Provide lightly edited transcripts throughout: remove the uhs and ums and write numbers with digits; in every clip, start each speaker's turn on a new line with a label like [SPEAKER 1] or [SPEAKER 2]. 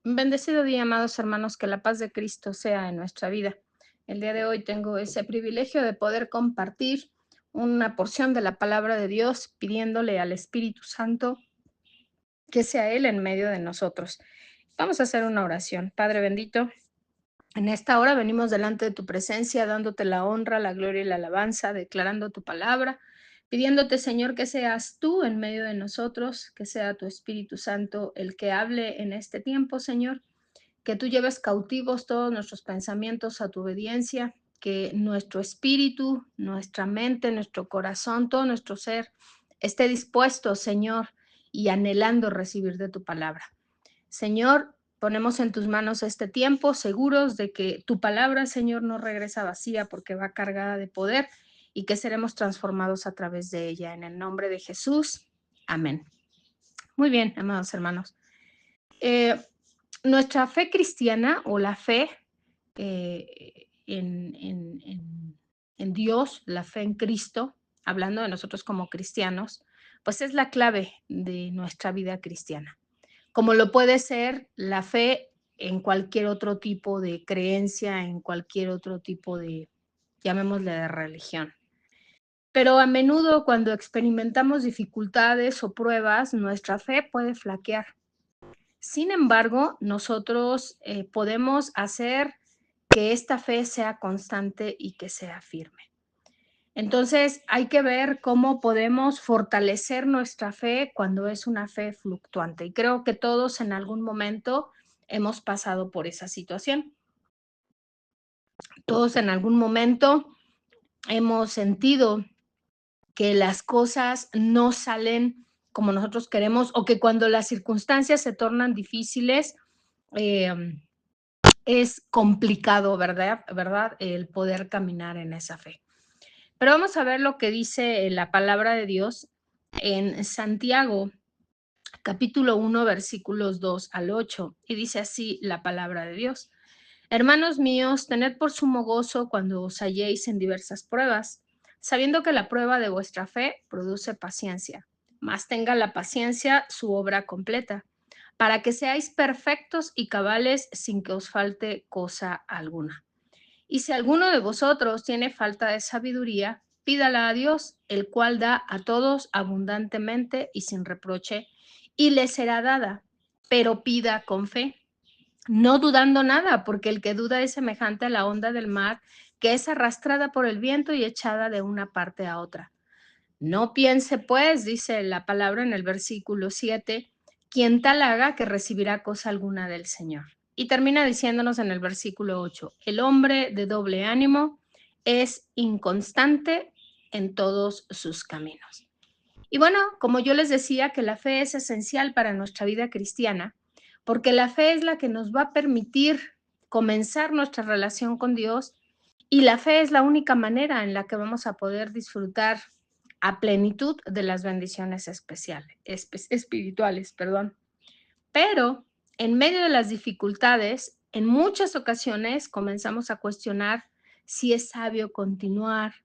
[SPEAKER 1] Bendecido día, amados hermanos, que la paz de Cristo sea en nuestra vida. El día de hoy tengo ese privilegio de poder compartir una porción de la palabra de Dios, pidiéndole al Espíritu Santo que sea Él en medio de nosotros. Vamos a hacer una oración. Padre bendito, en esta hora venimos delante de tu presencia, dándote la honra, la gloria y la alabanza, declarando tu palabra, pidiéndote, Señor, que seas tú en medio de nosotros, que sea tu Espíritu Santo el que hable en este tiempo, Señor, que tú lleves cautivos todos nuestros pensamientos a tu obediencia, que nuestro espíritu, nuestra mente, nuestro corazón, todo nuestro ser esté dispuesto, Señor, y anhelando recibir de tu palabra. Señor, ponemos en tus manos este tiempo, seguros de que tu palabra, Señor, no regresa vacía porque va cargada de poder y que seremos transformados a través de ella. En el nombre de Jesús. Amén. Muy bien, amados hermanos. Eh, Nuestra fe cristiana o la fe en Dios, la fe en Cristo, hablando de nosotros como cristianos, pues es la clave de nuestra vida cristiana, como lo puede ser la fe en cualquier otro tipo de creencia, en cualquier otro tipo de, llamémosle, de religión. Pero a menudo cuando experimentamos dificultades o pruebas, nuestra fe puede flaquear. Sin embargo, nosotros podemos hacer que esta fe sea constante y que sea firme. Entonces, hay que ver cómo podemos fortalecer nuestra fe cuando es una fe fluctuante. Y creo que todos en algún momento hemos pasado por esa situación. Todos en algún momento hemos sentido que las cosas no salen como nosotros queremos o que cuando las circunstancias se tornan difíciles, eh, es complicado, ¿verdad? El poder caminar en esa fe. Pero vamos a ver lo que dice la palabra de Dios en Santiago, capítulo 1, versículos 2 al 8, y dice así la palabra de Dios. Hermanos míos, tened por sumo gozo cuando os halléis en diversas pruebas, sabiendo que la prueba de vuestra fe produce paciencia, mas tenga la paciencia su obra completa, para que seáis perfectos y cabales sin que os falte cosa alguna. Y si alguno de vosotros tiene falta de sabiduría, pídala a Dios, el cual da a todos abundantemente y sin reproche, y le será dada, pero pida con fe, no dudando nada, porque el que duda es semejante a la onda del mar, que es arrastrada por el viento y echada de una parte a otra. No piense, pues, dice la palabra en el versículo 7, quien tal haga que recibirá cosa alguna del Señor. Y termina diciéndonos en el versículo 8, el hombre de doble ánimo es inconstante en todos sus caminos. Y bueno, como yo les decía, que la fe es esencial para nuestra vida cristiana, porque la fe es la que nos va a permitir comenzar nuestra relación con Dios y la fe es la única manera en la que vamos a poder disfrutar a plenitud de las bendiciones espirituales, perdón. Pero en medio de las dificultades, en muchas ocasiones comenzamos a cuestionar si es sabio continuar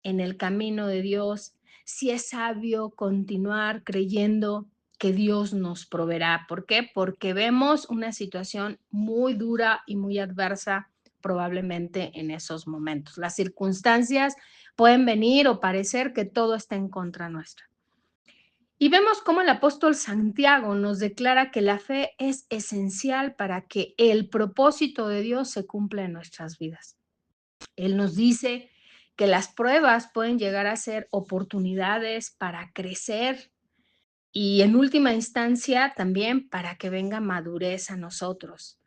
[SPEAKER 1] en el camino de Dios, si es sabio continuar creyendo que Dios nos proveerá. ¿Por qué? Porque vemos una situación muy dura y muy adversa probablemente en esos momentos. Las circunstancias pueden venir o parecer que todo está en contra nuestra. Y vemos cómo el apóstol Santiago nos declara que la fe es esencial para que el propósito de Dios se cumpla en nuestras vidas. Él nos dice que las pruebas pueden llegar a ser oportunidades para crecer y en última instancia también para que venga madurez a nosotros.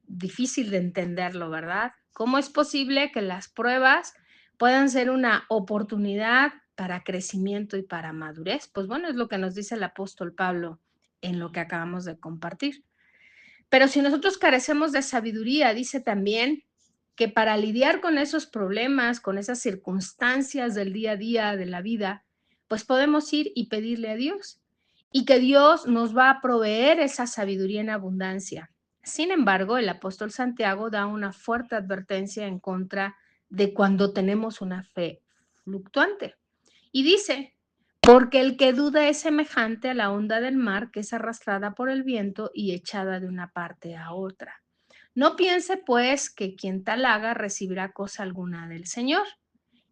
[SPEAKER 1] Difícil de entenderlo, ¿verdad? ¿Cómo es posible que las pruebas puedan ser una oportunidad para crecimiento y para madurez? Pues bueno, es lo que nos dice el apóstol Pablo en lo que acabamos de compartir. Pero si nosotros carecemos de sabiduría, dice también que para lidiar con esos problemas, con esas circunstancias del día a día de la vida, pues podemos ir y pedirle a Dios y que Dios nos va a proveer esa sabiduría en abundancia. Sin embargo, el apóstol Santiago da una fuerte advertencia en contra de cuando tenemos una fe fluctuante y dice, Porque el que duda es semejante a la onda del mar que es arrastrada por el viento y echada de una parte a otra. No piense, pues, que quien tal haga recibirá cosa alguna del Señor.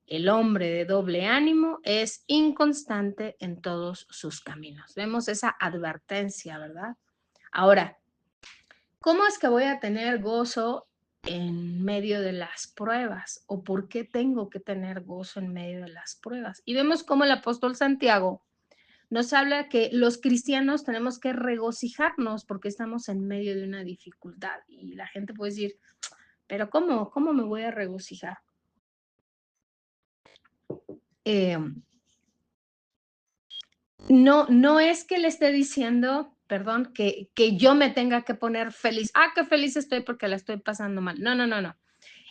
[SPEAKER 1] El hombre de doble ánimo es inconstante en todos sus caminos. Vemos esa advertencia, ¿verdad? Ahora, ¿cómo es que voy a tener gozo en medio de las pruebas? ¿O por qué tengo que tener gozo en medio de las pruebas? Y vemos cómo el apóstol Santiago nos habla que los cristianos tenemos que regocijarnos porque estamos en medio de una dificultad. Y la gente puede decir, pero ¿cómo me voy a regocijar? Eh, no es que le esté diciendo, perdón, que yo me tenga que poner feliz. Ah, qué feliz estoy porque la estoy pasando mal. No, no, no, no.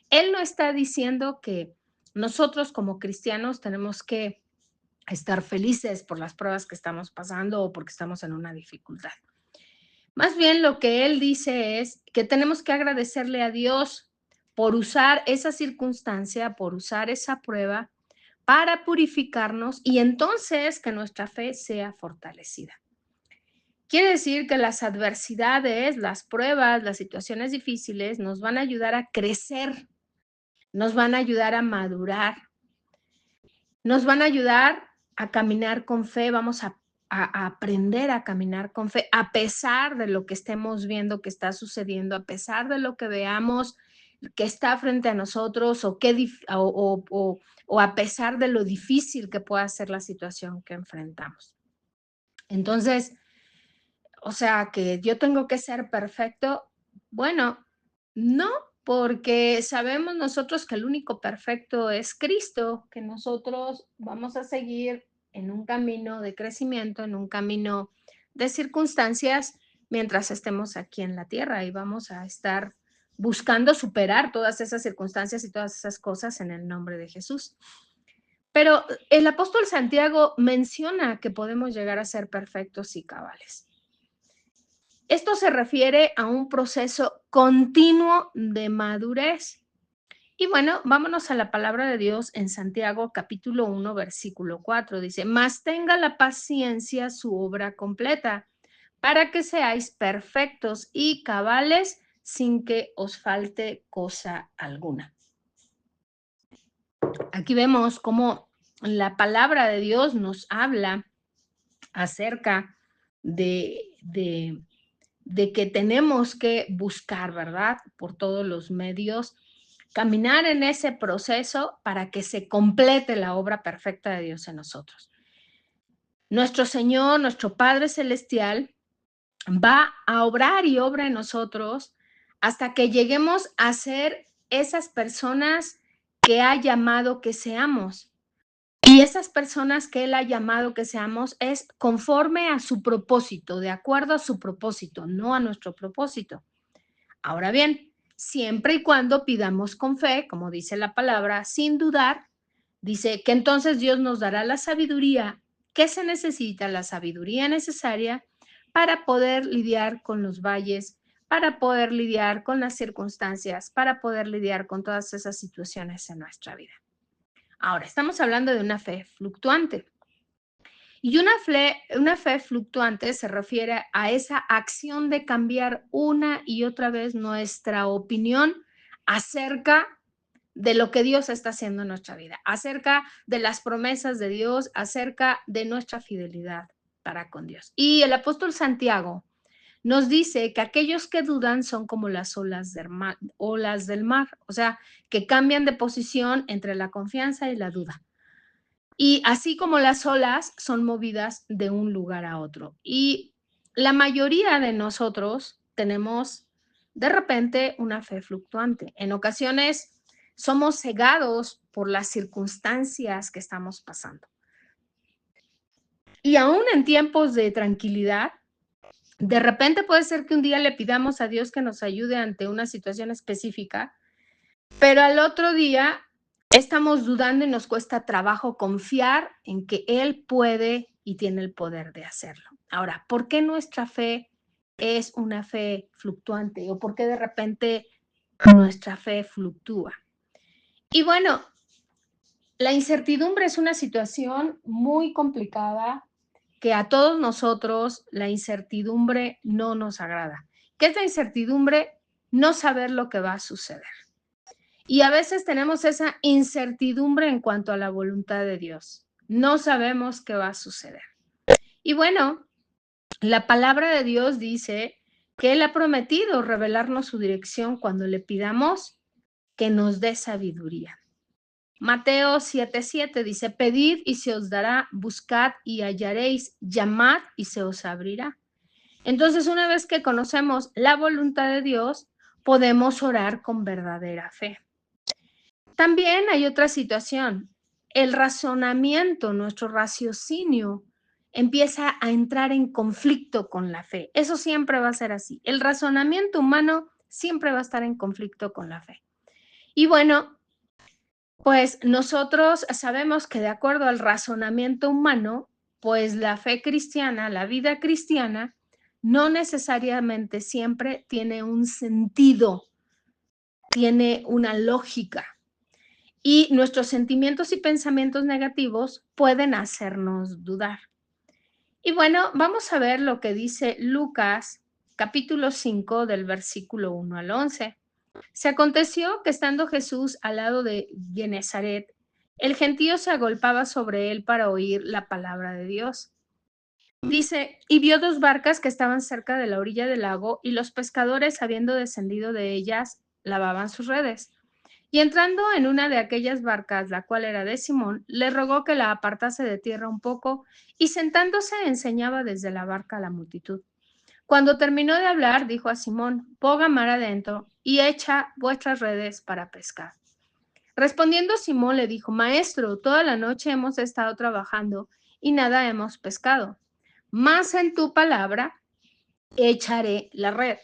[SPEAKER 1] Él no está diciendo que nosotros como cristianos tenemos que estar felices por las pruebas que estamos pasando o porque estamos en una dificultad. Más bien lo que él dice es que tenemos que agradecerle a Dios por usar esa circunstancia, por usar esa prueba para purificarnos y entonces que nuestra fe sea fortalecida. Quiere decir que las adversidades, las pruebas, las situaciones difíciles nos van a ayudar a crecer, nos van a ayudar a madurar, nos van a ayudar a caminar con fe, vamos a aprender a caminar con fe, a pesar de lo que estemos viendo que está sucediendo, a pesar de lo que veamos que está frente a nosotros o a pesar de lo difícil que pueda ser la situación que enfrentamos. Entonces, o sea, que yo tengo que ser perfecto. Bueno, no, porque sabemos nosotros que el único perfecto es Cristo, que nosotros vamos a seguir en un camino de crecimiento, en un camino de circunstancias mientras estemos aquí en la tierra y vamos a estar buscando superar todas esas circunstancias y todas esas cosas en el nombre de Jesús. Pero el apóstol Santiago menciona que podemos llegar a ser perfectos y cabales. Esto se refiere a un proceso continuo de madurez. Y bueno, vámonos a la palabra de Dios en Santiago capítulo 1, versículo 4. Dice, mas tenga la paciencia su obra completa, para que seáis perfectos y cabales sin que os falte cosa alguna. Aquí vemos cómo la palabra de Dios nos habla acerca de que tenemos que buscar, ¿verdad? Por todos los medios, caminar en ese proceso para que se complete la obra perfecta de Dios en nosotros. Nuestro Señor, nuestro Padre Celestial, va a obrar y obra en nosotros hasta que lleguemos a ser esas personas que ha llamado que seamos. Y esas personas que Él ha llamado que seamos es conforme a su propósito, de acuerdo a su propósito, no a nuestro propósito. Ahora bien, siempre y cuando pidamos con fe, como dice la palabra, sin dudar, dice que entonces Dios nos dará la sabiduría que se necesita, la sabiduría necesaria para poder lidiar con los valles, para poder lidiar con las circunstancias, para poder lidiar con todas esas situaciones en nuestra vida. Ahora, estamos hablando de una fe fluctuante. Y una fe fluctuante se refiere a esa acción de cambiar una y otra vez nuestra opinión acerca de lo que Dios está haciendo en nuestra vida, acerca de las promesas de Dios, acerca de nuestra fidelidad para con Dios. Y el apóstol Santiago nos dice que aquellos que dudan son como las olas del mar, o sea, que cambian de posición entre la confianza y la duda. Y así como las olas son movidas de un lugar a otro. Y la mayoría de nosotros tenemos de repente una fe fluctuante. En ocasiones somos cegados por las circunstancias que estamos pasando. Y aún en tiempos de tranquilidad, de repente puede ser que un día le pidamos a Dios que nos ayude ante una situación específica, pero al otro día estamos dudando y nos cuesta trabajo confiar en que Él puede y tiene el poder de hacerlo. Ahora, ¿por qué nuestra fe es una fe fluctuante o por qué de repente nuestra fe fluctúa? Y bueno, La incertidumbre es una situación muy complicada que a todos nosotros la incertidumbre no nos agrada. ¿Qué es la incertidumbre? No saber lo que va a suceder. Y a veces tenemos esa incertidumbre en cuanto a la voluntad de Dios. No sabemos qué va a suceder. Y bueno, la palabra de Dios dice que Él ha prometido revelarnos su dirección cuando le pidamos que nos dé sabiduría. Mateo 7:7 dice, pedid y se os dará, buscad y hallaréis, llamad y se os abrirá. Entonces, una vez que conocemos la voluntad de Dios, podemos orar con verdadera fe. También hay otra situación. El razonamiento, nuestro raciocinio, empieza a entrar en conflicto con la fe. Eso siempre va a ser así. El razonamiento humano siempre va a estar en conflicto con la fe. Y bueno, pues nosotros sabemos que de acuerdo al razonamiento humano, pues la fe cristiana, la vida cristiana, no necesariamente siempre tiene un sentido, tiene una lógica. Y nuestros sentimientos y pensamientos negativos pueden hacernos dudar. Y bueno, vamos a ver lo que dice Lucas, capítulo 5, del versículo 1 al 11. Se aconteció que estando Jesús al lado de Genezaret, el gentío se agolpaba sobre él para oír la palabra de Dios. Dice, y vio dos barcas que estaban cerca de la orilla del lago, y los pescadores, habiendo descendido de ellas, lavaban sus redes. Y entrando en una de aquellas barcas, la cual era de Simón, le rogó que la apartase de tierra un poco, y sentándose enseñaba desde la barca a la multitud. Cuando terminó de hablar, dijo a Simón, ponga mar adentro y echa vuestras redes para pescar. Respondiendo Simón le dijo, Maestro, toda la noche hemos estado trabajando y nada hemos pescado, mas en tu palabra echaré la red.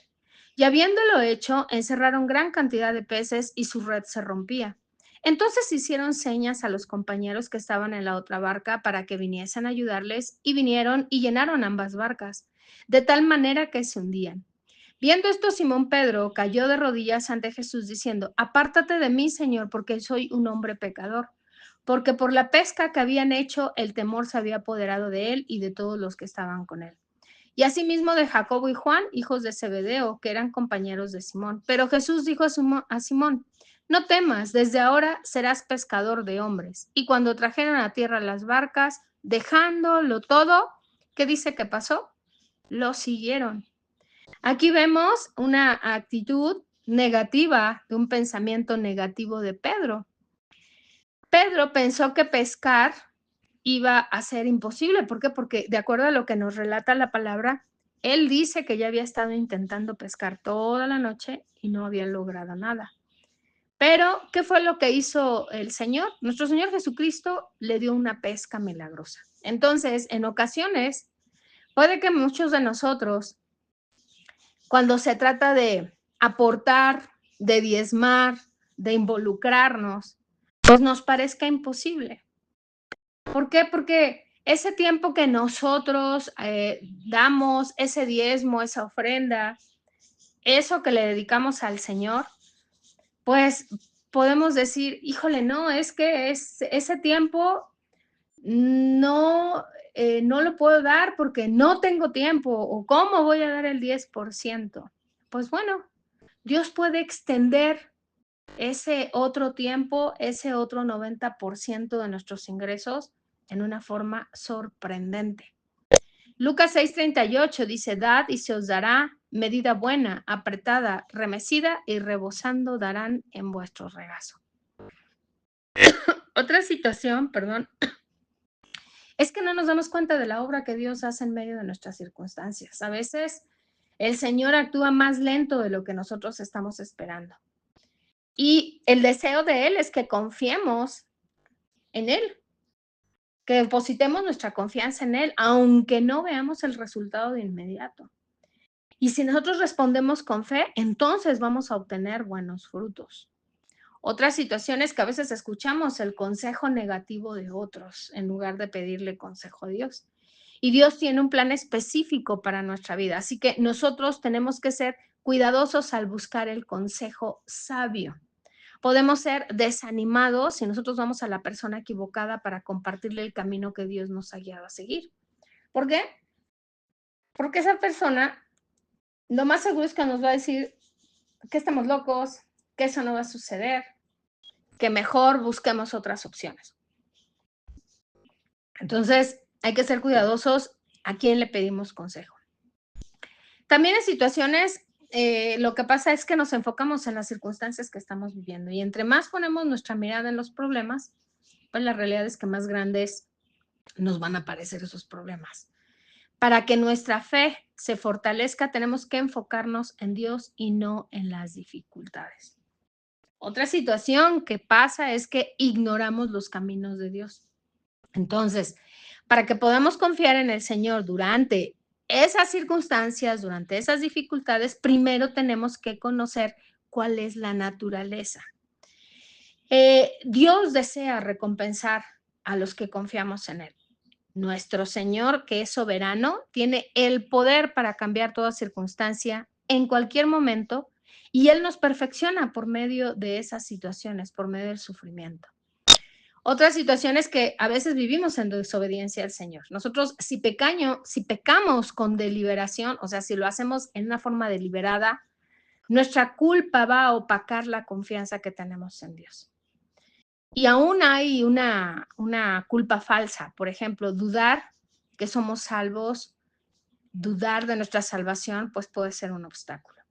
[SPEAKER 1] Y habiéndolo hecho, encerraron gran cantidad de peces y su red se rompía. Entonces hicieron señas a los compañeros que estaban en la otra barca para que viniesen a ayudarles, y vinieron y llenaron ambas barcas, de tal manera que se hundían. Viendo esto, Simón Pedro cayó de rodillas ante Jesús diciendo, apártate de mí, Señor, porque soy un hombre pecador. Porque por la pesca que habían hecho, el temor se había apoderado de él y de todos los que estaban con él. Y asimismo de Jacobo y Juan, hijos de Zebedeo, que eran compañeros de Simón. Pero Jesús dijo a Simón, no temas, desde ahora serás pescador de hombres. Y cuando trajeron a tierra las barcas, dejándolo todo, ¿qué dice que pasó? Lo siguieron. Aquí vemos una actitud negativa, de un pensamiento negativo de Pedro. Pedro pensó que pescar iba a ser imposible. ¿Por qué? Porque de acuerdo a lo que nos relata la palabra, él dice que ya había estado intentando pescar toda la noche y no había logrado nada. Pero, ¿qué fue lo que hizo el Señor? Nuestro Señor Jesucristo le dio una pesca milagrosa. Entonces, en ocasiones, puede que muchos de nosotros, cuando se trata de aportar, de diezmar, de involucrarnos, pues nos parezca imposible. ¿Por qué? Porque ese tiempo que nosotros damos, ese diezmo, esa ofrenda, eso que le dedicamos al Señor, pues podemos decir, híjole, no, es que ese tiempo no, no lo puedo dar porque no tengo tiempo, o cómo voy a dar el 10%. Pues bueno, Dios puede extender ese otro tiempo, ese otro 90% de nuestros ingresos en una forma sorprendente. Lucas 6:38 dice, dad y se os dará, medida buena, apretada, remecida y rebosando darán en vuestro regazo. Otra situación, perdón, es que no nos damos cuenta de la obra que Dios hace en medio de nuestras circunstancias. A veces el Señor actúa más lento de lo que nosotros estamos esperando. Y el deseo de Él es que confiemos en Él, que depositemos nuestra confianza en Él, aunque no veamos el resultado de inmediato. Y si nosotros respondemos con fe, entonces vamos a obtener buenos frutos. Otra situación es que a veces escuchamos el consejo negativo de otros en lugar de pedirle consejo a Dios. Y Dios tiene un plan específico para nuestra vida, así que nosotros tenemos que ser cuidadosos al buscar el consejo sabio. Podemos ser desanimados si nosotros vamos a la persona equivocada para compartirle el camino que Dios nos ha guiado a seguir. ¿Por qué? Porque esa persona lo más seguro es que nos va a decir que estamos locos, que eso no va a suceder, que mejor busquemos otras opciones. Entonces, hay que ser cuidadosos a quién le pedimos consejo. También en situaciones, lo que pasa es que nos enfocamos en las circunstancias que estamos viviendo y entre más ponemos nuestra mirada en los problemas, pues la realidad es que más grandes nos van a aparecer esos problemas. Para que nuestra fe se fortalezca, tenemos que enfocarnos en Dios y no en las dificultades. Otra situación que pasa es que ignoramos los caminos de Dios. Entonces, para que podamos confiar en el Señor durante esas circunstancias, durante esas dificultades, primero tenemos que conocer cuál es la naturaleza. Dios desea recompensar a los que confiamos en Él. Nuestro Señor, que es soberano, tiene el poder para cambiar toda circunstancia en cualquier momento y Él nos perfecciona por medio de esas situaciones, por medio del sufrimiento. Otra situación es que a veces vivimos en desobediencia al Señor. Nosotros, si pecamos con deliberación, o sea, si lo hacemos en una forma deliberada, nuestra culpa va a opacar la confianza que tenemos en Dios. Y aún hay una culpa falsa, por ejemplo, dudar que somos salvos, dudar de nuestra salvación, pues puede ser un obstáculo.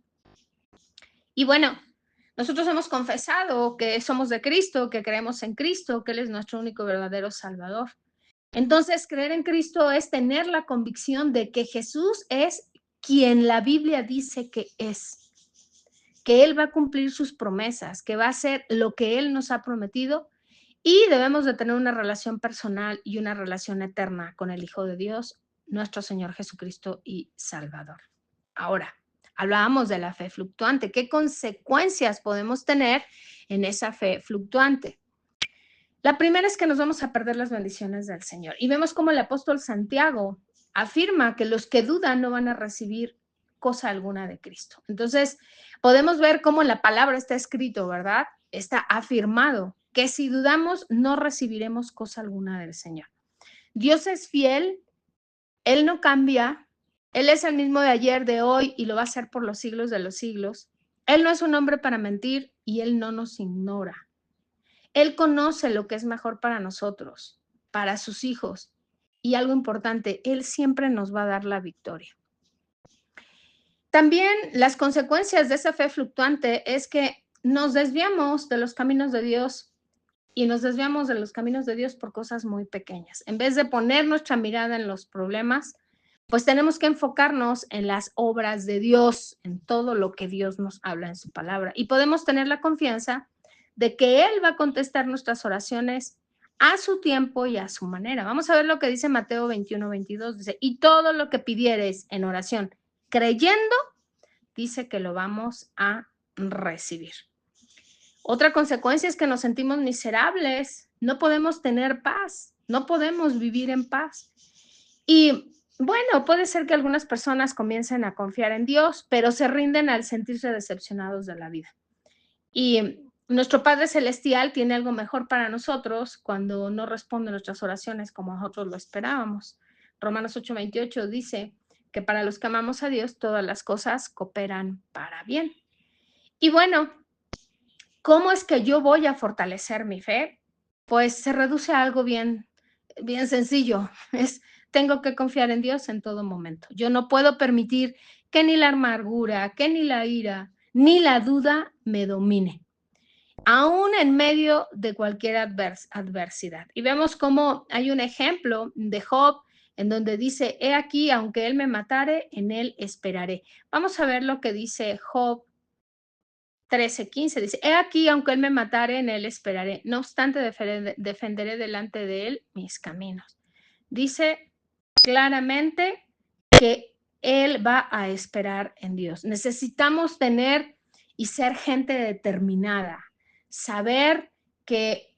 [SPEAKER 1] Y bueno, nosotros hemos confesado que somos de Cristo, que creemos en Cristo, que Él es nuestro único verdadero Salvador. Entonces, creer en Cristo es tener la convicción de que Jesús es quien la Biblia dice que Él va a cumplir sus promesas, que va a hacer lo que Él nos ha prometido y debemos de tener una relación personal y una relación eterna con el Hijo de Dios, nuestro Señor Jesucristo y Salvador. Ahora, hablábamos de la fe fluctuante. ¿Qué consecuencias podemos tener en esa fe fluctuante? La primera es que nos vamos a perder las bendiciones del Señor. Y vemos cómo el apóstol Santiago afirma que los que dudan no van a recibir cosa alguna de Cristo. Entonces, podemos ver cómo en la palabra está escrito, ¿verdad? Está afirmado que si dudamos no recibiremos cosa alguna del Señor. Dios es fiel, Él no cambia, Él es el mismo de ayer, de hoy y lo va a hacer por los siglos de los siglos. Él no es un hombre para mentir y Él no nos ignora. Él conoce lo que es mejor para nosotros, para sus hijos. Y algo importante, Él siempre nos va a dar la victoria. También las consecuencias de esa fe fluctuante es que nos desviamos de los caminos de Dios y nos desviamos de los caminos de Dios por cosas muy pequeñas. En vez de poner nuestra mirada en los problemas, pues tenemos que enfocarnos en las obras de Dios, en todo lo que Dios nos habla en su palabra. Y podemos tener la confianza de que Él va a contestar nuestras oraciones a su tiempo y a su manera. Vamos a ver lo que dice Mateo 21-22. Dice, y todo lo que pidiereis en oración, creyendo, dice que lo vamos a recibir. Otra consecuencia es que nos sentimos miserables, no podemos tener paz, no podemos vivir en paz. Y bueno, puede ser que algunas personas comiencen a confiar en Dios, pero se rinden al sentirse decepcionados de la vida. Y nuestro Padre Celestial tiene algo mejor para nosotros cuando no responde nuestras oraciones como nosotros lo esperábamos. Romanos 8:28 dice que para los que amamos a Dios todas las cosas cooperan para bien. Y bueno, ¿cómo es que yo voy a fortalecer mi fe? Pues se reduce a algo bien sencillo. Tengo que confiar en Dios en todo momento. Yo no puedo permitir que ni la amargura, que ni la ira, ni la duda me domine, aún en medio de cualquier adversidad. Y vemos cómo hay un ejemplo de Job en donde dice, he aquí, aunque él me matare, en él esperaré. Vamos a ver lo que dice Job 13:15 dice, he aquí, aunque él me matare, en él esperaré. No obstante, defenderé delante de él mis caminos. Dice claramente que él va a esperar en Dios. Necesitamos tener y ser gente determinada, saber que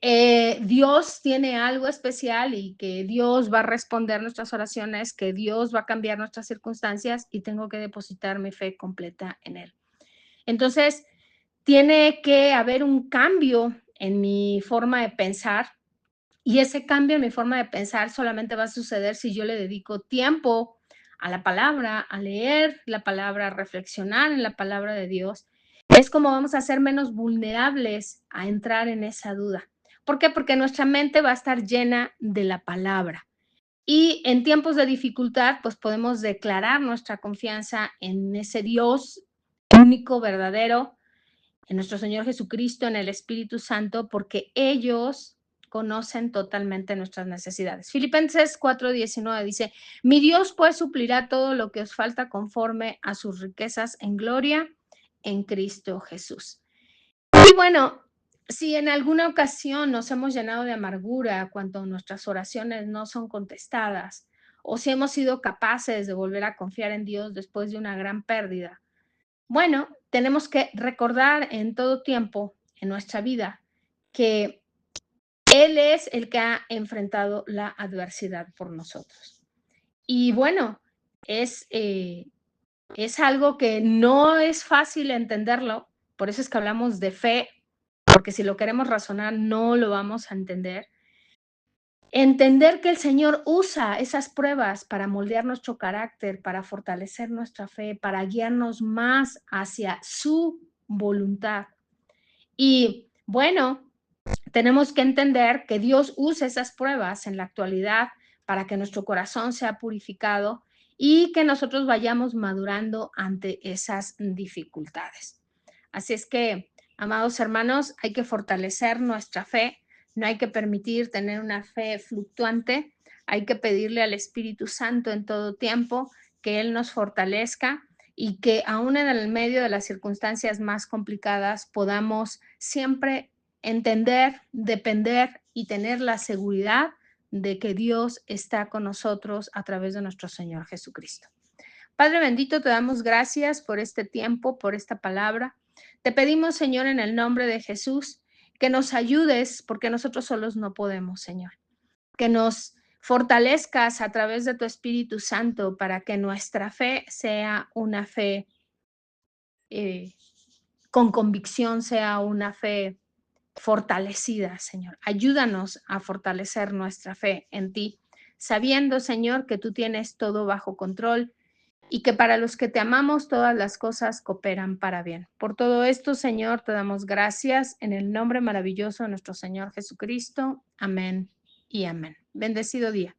[SPEAKER 1] Dios tiene algo especial y que Dios va a responder nuestras oraciones, que Dios va a cambiar nuestras circunstancias y tengo que depositar mi fe completa en él. Entonces, Tiene que haber un cambio en mi forma de pensar, y ese cambio en mi forma de pensar solamente va a suceder si yo le dedico tiempo a la palabra, a leer la palabra, a reflexionar en la palabra de Dios. Es como vamos a ser menos vulnerables a entrar en esa duda. ¿Por qué? Porque nuestra mente va a estar llena de la palabra. Y en tiempos de dificultad, pues podemos declarar nuestra confianza en ese Dios único, verdadero, en nuestro Señor Jesucristo, en el Espíritu Santo, porque ellos conocen totalmente nuestras necesidades. Filipenses 4:19 dice, mi Dios pues suplirá todo lo que os falta conforme a sus riquezas en gloria en Cristo Jesús. Y bueno, si en alguna ocasión nos hemos llenado de amargura cuando nuestras oraciones no son contestadas, o si hemos sido capaces de volver a confiar en Dios después de una gran pérdida, bueno, tenemos que recordar en todo tiempo en nuestra vida que Él es el que ha enfrentado la adversidad por nosotros. Y bueno, es, eh, es algo que no es fácil entenderlo, por eso es que hablamos de fe, porque si lo queremos razonar no lo vamos a entender. Entender que el Señor usa esas pruebas para moldear nuestro carácter, para fortalecer nuestra fe, para guiarnos más hacia su voluntad. Y bueno, tenemos que entender que Dios usa esas pruebas en la actualidad para que nuestro corazón sea purificado y que nosotros vayamos madurando ante esas dificultades. Así es que, amados hermanos, hay que fortalecer nuestra fe, no hay que permitir tener una fe fluctuante, hay que pedirle al Espíritu Santo en todo tiempo que Él nos fortalezca y que aún en el medio de las circunstancias más complicadas podamos siempre entender, depender y tener la seguridad de que Dios está con nosotros a través de nuestro Señor Jesucristo. Padre bendito, te damos gracias por este tiempo, por esta palabra. Te pedimos, Señor, en el nombre de Jesús, que nos ayudes porque nosotros solos no podemos, Señor. Que nos fortalezcas a través de tu Espíritu Santo para que nuestra fe sea una fe eh, con convicción, sea una fe fortalecida, Señor. Ayúdanos a fortalecer nuestra fe en ti, sabiendo, Señor, que tú tienes todo bajo control y que para los que te amamos todas las cosas cooperan para bien. Por todo esto, Señor, te damos gracias en el nombre maravilloso de nuestro Señor Jesucristo. Amén y amén. Bendecido día.